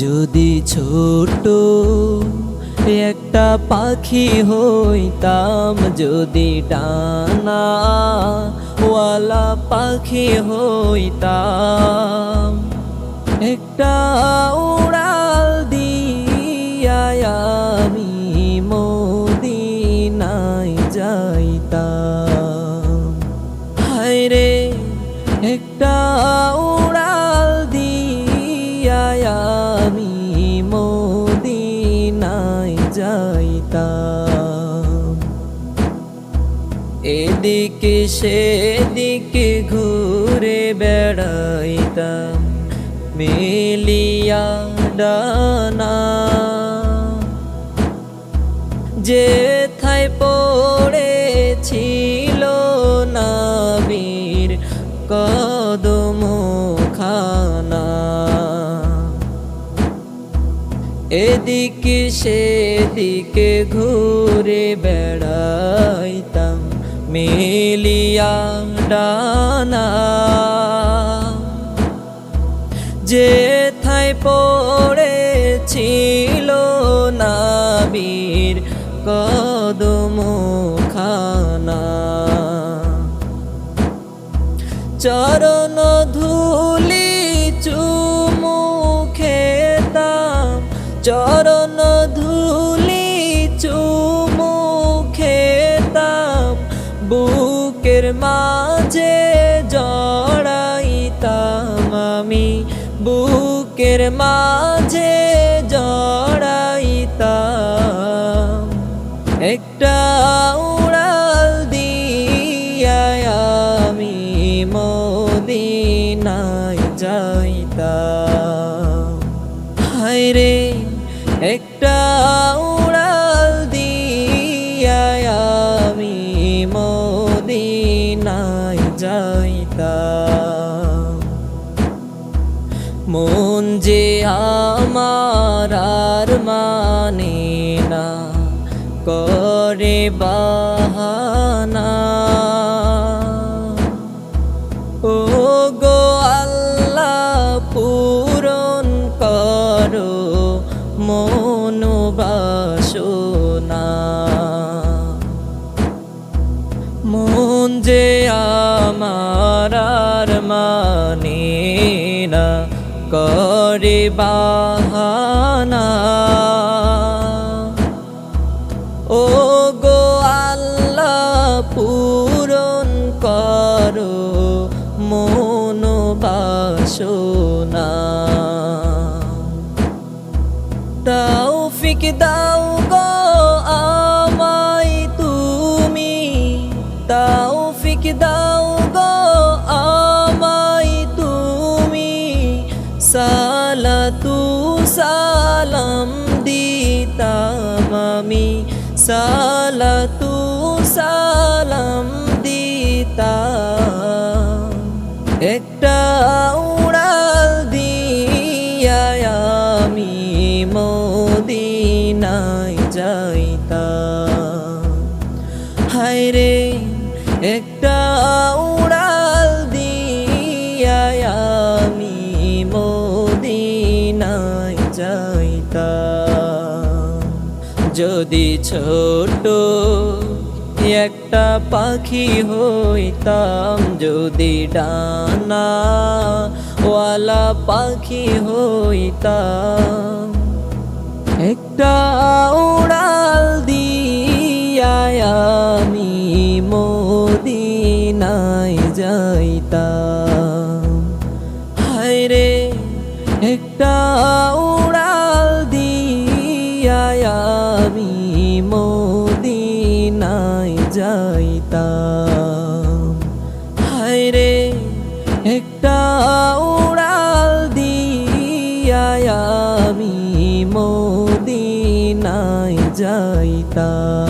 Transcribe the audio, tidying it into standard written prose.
যদি ছোট একটা পাখি হইতাম, যদি ডানাওয়ালা পাখি হইতাম, একটা উড়াল দিয়া আমি মদিনায় যাইতাম। হায়রে একটা উড়াল দিয়া আমি মদিনায় যাইতাম। এদিকে সেদিকে ঘুরে বেড়াইতাম মেলিয়া ডানা, যেথায় পড়েছিল নবীর কদমখানা। এদিকে সেদিকে ঘুরে বেড়াইতাম মেলিয়া ডানা, যেথায় পড়েছিল নবীর কদমখানা। চরণ ধুলি চুমু খেতাম, চরণ ধুলি চুমু খেতাম, বুকের মাঝে জড়াইতাম আমি, বুকের মাঝে জড়াইতাম। একটা উড়াল দিয়া আমি মদিনায় যাইতাম। হায়রে একটা উড়াল দিয়া আমি মদিনায় যাইতাম। মন যে আমার আর মানে না, করে বাহানা। ও গো আল্লাহ পূরণ করো মনোবাসনা। মন যে আমার আর মানে না, করে বাহানা। ও গো আল্লাহ পূরণ করো মনোবাসনা। তৌফিক দাও গো আমায় তুমি, তৌফিক দাও গো আমায় তুমি, সালাতু সালাম দিতাম আমি, সালাতু সালাম দিতাম। একটা উড়াল দিয়া আমি মদিনায় যাইতাম। হায়রে একটা উড়াল দিয়া আমি মদিনায় যাইতাম। যদি ছোট একটা পাখি হইতাম, যদি ডানাওয়ালা পাখি হইতাম, একটা উড়াল দিয়া আমি মদিনায় যাইতাম। হায়রে একটা উড়াল দিয়া আমি মদিনায় যাইতাম। হায়রে একটা উড়াল দিয়া আমি মদিনায় যাইতাম।